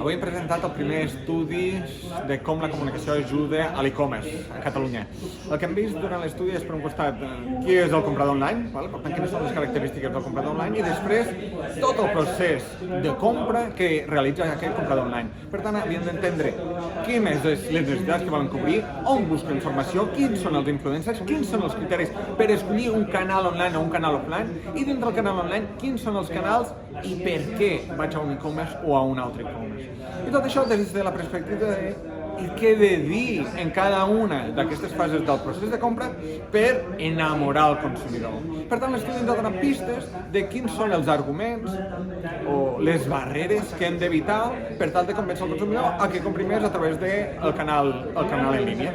Avui hem presentat el primer estudi de com la comunicació ajuda a l'e-commerce a Catalunya. El que hem vist durant l'estudi és, per un costat, qui és el comprador online, per tant, quines són les característiques del comprador online, i després tot el procés de compra que realitza aquell comprador online. Per tant, havíem d'entendre quines són les necessitats que volen cobrir, on busquen informació, quins són els influencers, quins són els criteris per escollir un canal online o un canal offline, i dintre del canal online, quins són els canals i per què vaig a un e-commerce o a un altre e-commerce. I tot això des de la perspectiva de què he de dir en cada una d'aquestes fases del procés de compra per enamorar el consumidor. Per tant, l'estudi ens ha donat pistes de quins són els arguments o les barreres que hem d'evitar per tal de convèncer el consumidor a que compri més a través del canal en línia.